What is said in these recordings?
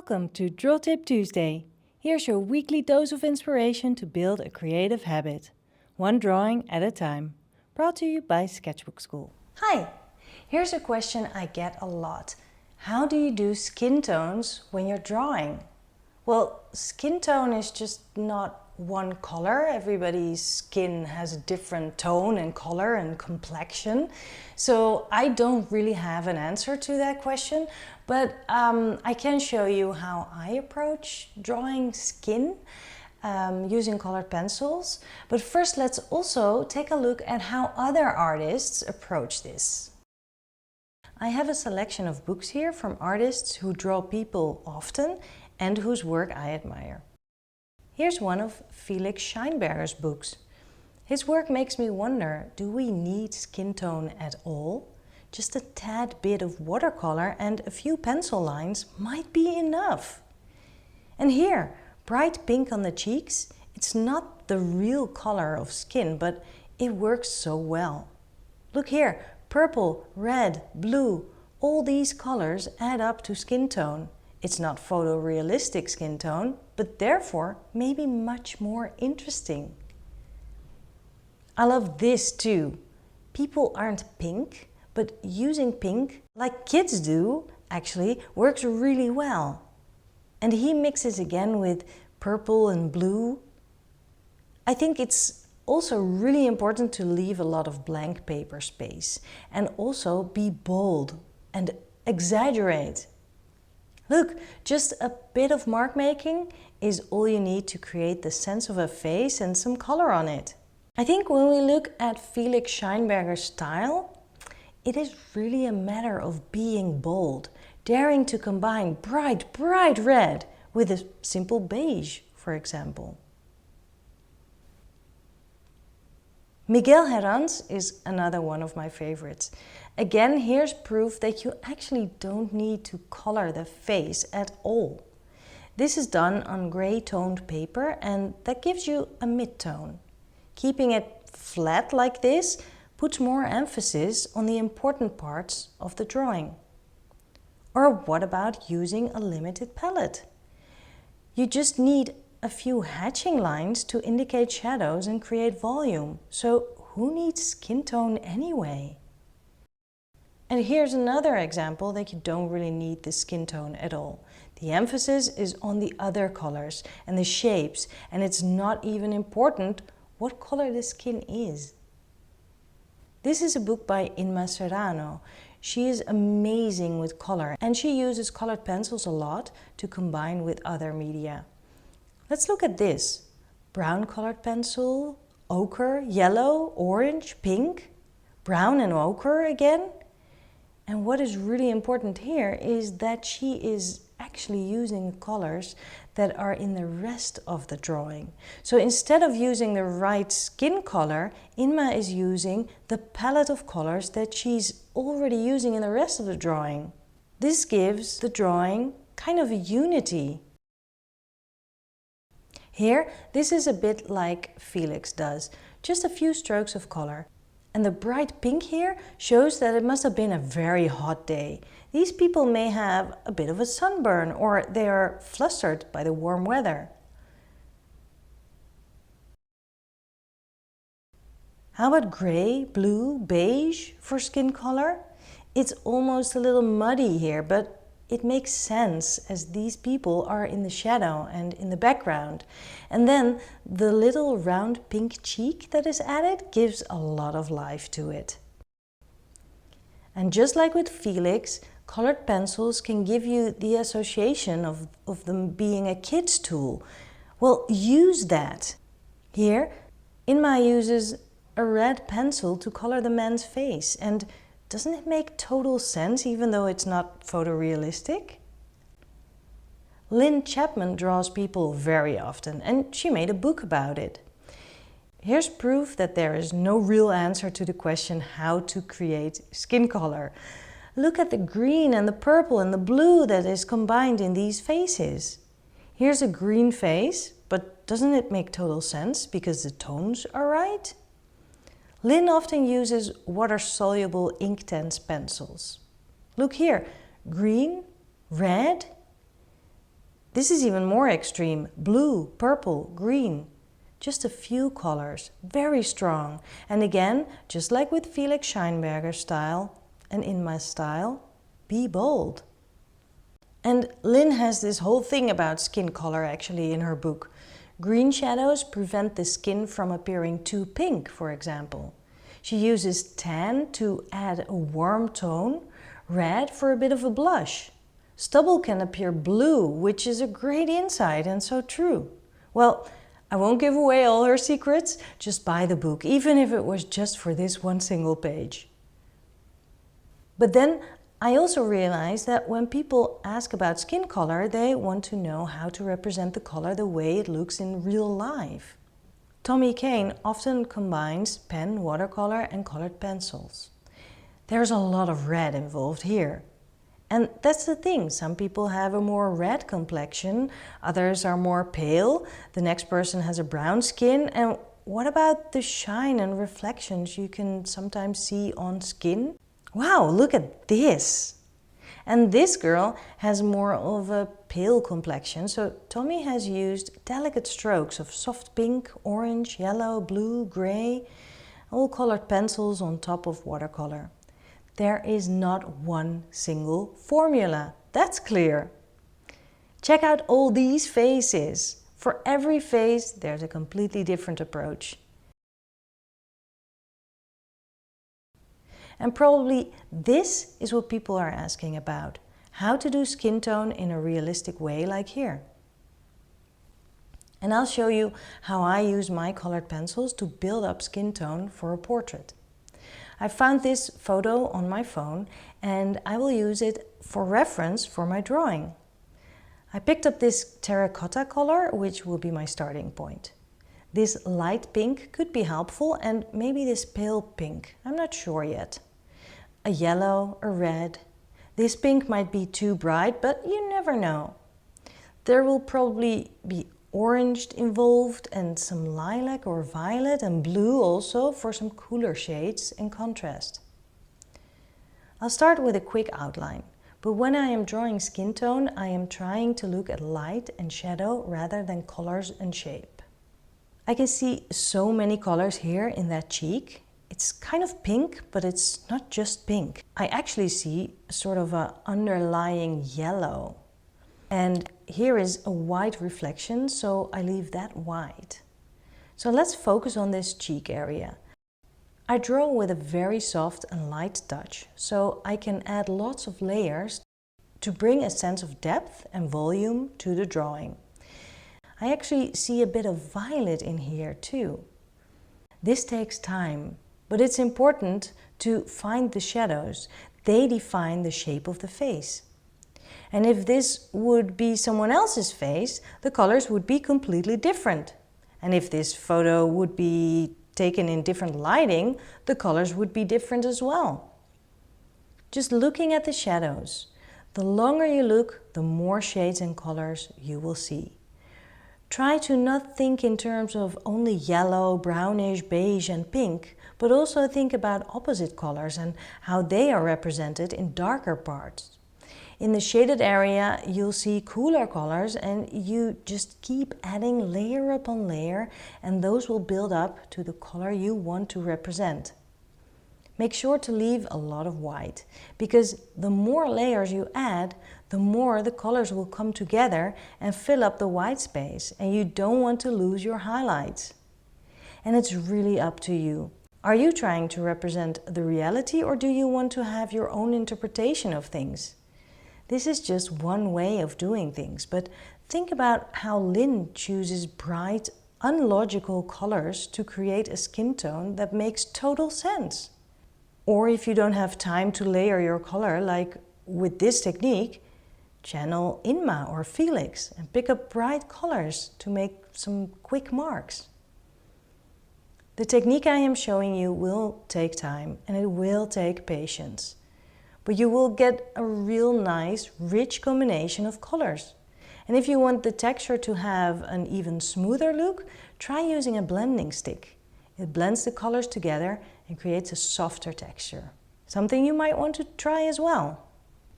Welcome to Draw Tip Tuesday. Here's your weekly dose of inspiration to build a creative habit. One drawing at a time. Brought to you by Sketchbook Skool. Hi! Here's a question I get a lot. How do you do skin tones when you're drawing? Well, skin tone is just not one color. Everybody's skin has a different tone and color and complexion. So I don't really have an answer to that question, but I can show you how I approach drawing skin using colored pencils. But first, let's also take a look at how other artists approach this. I have a selection of books here from artists who draw people often and whose work I admire. Here's one of Felix Scheinberger's books. His work makes me wonder, do we need skin tone at all? Just a tad bit of watercolor and a few pencil lines might be enough. And here, bright pink on the cheeks, it's not the real color of skin, but it works so well. Look here, purple, red, blue, all these colors add up to skin tone. It's not photorealistic skin tone, but therefore maybe much more interesting. I love this too. People aren't pink, but using pink, like kids do, actually works really well. And he mixes again with purple and blue. I think it's also really important to leave a lot of blank paper space and also be bold and exaggerate. Look, just a bit of mark making is all you need to create the sense of a face and some color on it. I think when we look at Felix Scheinberger's style, it is really a matter of being bold, daring to combine bright red with a simple beige, for example. Miguel Herranz is another one of my favorites. Again, here's proof that you actually don't need to color the face at all. This is done on gray toned paper and that gives you a mid-tone. Keeping it flat like this puts more emphasis on the important parts of the drawing. Or what about using a limited palette? You just need a few hatching lines to indicate shadows and create volume. So who needs skin tone anyway? And here's another example that you don't really need the skin tone at all. The emphasis is on the other colors and the shapes, and it's not even important what color the skin is. This is a book by Inma Serrano. She is amazing with color and she uses colored pencils a lot to combine with other media. Let's look at this. Brown colored pencil, ochre, yellow, orange, pink, brown and ochre again. And what is really important here is that she is actually using colors that are in the rest of the drawing. So instead of using the right skin color, Inma is using the palette of colors that she's already using in the rest of the drawing. This gives the drawing kind of a unity. Here, this is a bit like Felix does, just a few strokes of color. And the bright pink here shows that it must have been a very hot day. These people may have a bit of a sunburn or they are flustered by the warm weather. How about gray, blue, beige for skin color? It's almost a little muddy here, but it makes sense as these people are in the shadow and in the background. And then the little round pink cheek that is added gives a lot of life to it. And just like with Felix, colored pencils can give you the association of them being a kid's tool. Well, use that. Here, Inma uses a red pencil to color the man's face, and doesn't it make total sense even though it's not photorealistic? Lynn Chapman draws people very often and she made a book about it. Here's proof that there is no real answer to the question how to create skin color. Look at the green and the purple and the blue that is combined in these faces. Here's a green face, but doesn't it make total sense because the tones are right? Lynn often uses water-soluble Inktense pencils. Look here, green, red. This is even more extreme. Blue, purple, green. Just a few colors, very strong. And again, just like with Felix Scheinberger's style and in my style, be bold. And Lynn has this whole thing about skin color actually in her book. Green shadows prevent the skin from appearing too pink, for example. She uses tan to add a warm tone, red for a bit of a blush. Stubble can appear blue, which is a great insight and so true. Well, I won't give away all her secrets, just buy the book, even if it was just for this one single page. But then I also realized that when people ask about skin color, they want to know how to represent the color the way it looks in real life. Kane often combines pen, watercolor and colored pencils. There's a lot of red involved here. And that's the thing, some people have a more red complexion, others are more pale, the next person has a brown skin, and what about the shine and reflections you can sometimes see on skin? Wow, look at this! And this girl has more of a pale complexion, so Tommy has used delicate strokes of soft pink, orange, yellow, blue, grey, all colored pencils on top of watercolor. There is not one single formula, that's clear. Check out all these faces. For every face, there's a completely different approach. And probably this is what people are asking about. How to do skin tone in a realistic way like here. And I'll show you how I use my colored pencils to build up skin tone for a portrait. I found this photo on my phone and I will use it for reference for my drawing. I picked up this terracotta color, which will be my starting point. This light pink could be helpful, and maybe this pale pink, I'm not sure yet. A yellow, a red. This pink might be too bright, but you never know. There will probably be orange involved and some lilac or violet and blue also for some cooler shades in contrast. I'll start with a quick outline, but when I am drawing skin tone, I am trying to look at light and shadow rather than colors and shape. I can see so many colors here in that cheek. It's kind of pink, but it's not just pink. I actually see sort of an underlying yellow. And here is a white reflection, so I leave that white. So let's focus on this cheek area. I draw with a very soft and light touch, so I can add lots of layers to bring a sense of depth and volume to the drawing. I actually see a bit of violet in here too. This takes time, but it's important to find the shadows. They define the shape of the face. And if this would be someone else's face, the colors would be completely different. And if this photo would be taken in different lighting, the colors would be different as well. Just looking at the shadows, the longer you look, the more shades and colors you will see. Try to not think in terms of only yellow, brownish, beige and pink, but also think about opposite colors and how they are represented in darker parts. In the shaded area, you'll see cooler colors and you just keep adding layer upon layer, and those will build up to the color you want to represent. Make sure to leave a lot of white, because the more layers you add, the more the colors will come together and fill up the white space, and you don't want to lose your highlights. And it's really up to you. Are you trying to represent the reality, or do you want to have your own interpretation of things? This is just one way of doing things, but think about how Lynn chooses bright, unlogical colors to create a skin tone that makes total sense. Or if you don't have time to layer your color, like with this technique, channel Inma or Felix and pick up bright colors to make some quick marks. The technique I am showing you will take time and it will take patience. But you will get a real nice, rich combination of colors. And if you want the texture to have an even smoother look, try using a blending stick. It blends the colors together and creates a softer texture. Something you might want to try as well.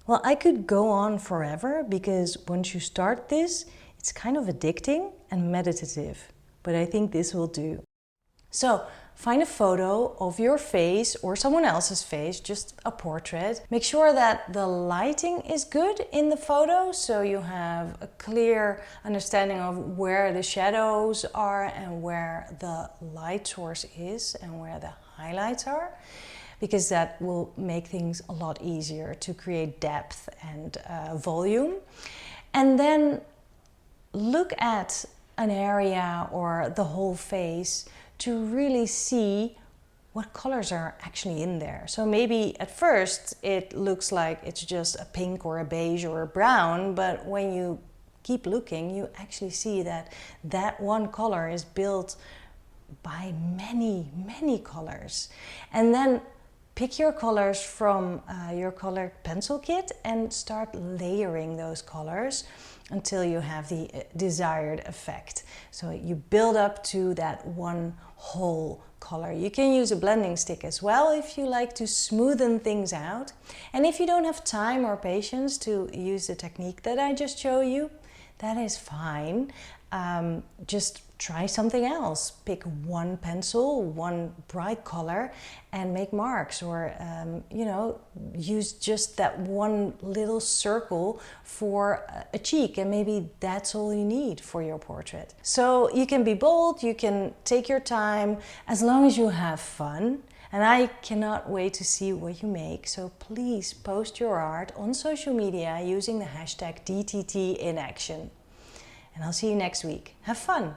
Well, I could go on forever because once you start this, it's kind of addicting and meditative, but I think this will do. So find a photo of your face or someone else's face, just a portrait. Make sure that the lighting is good in the photo, so you have a clear understanding of where the shadows are and where the light source is and where the highlights are, because that will make things a lot easier to create depth and volume. And then look at an area or the whole face to really see what colors are actually in there. So maybe at first it looks like it's just a pink or a beige or a brown, but when you keep looking, you actually see that that one color is built by many colors. And then pick your colors from your color pencil kit and start layering those colors until you have the desired effect. So you build up to that one whole color. You can use a blending stick as well if you like to smoothen things out. And if you don't have time or patience to use the technique that I just showed you, that is fine. Just try something else. Pick one pencil, one bright color, and make marks, or you know, use just that one little circle for a cheek, and maybe that's all you need for your portrait. So you can be bold, you can take your time, as long as you have fun. And I cannot wait to see what you make, so please post your art on social media using the hashtag DTTInAction. And I'll see you next week. Have fun!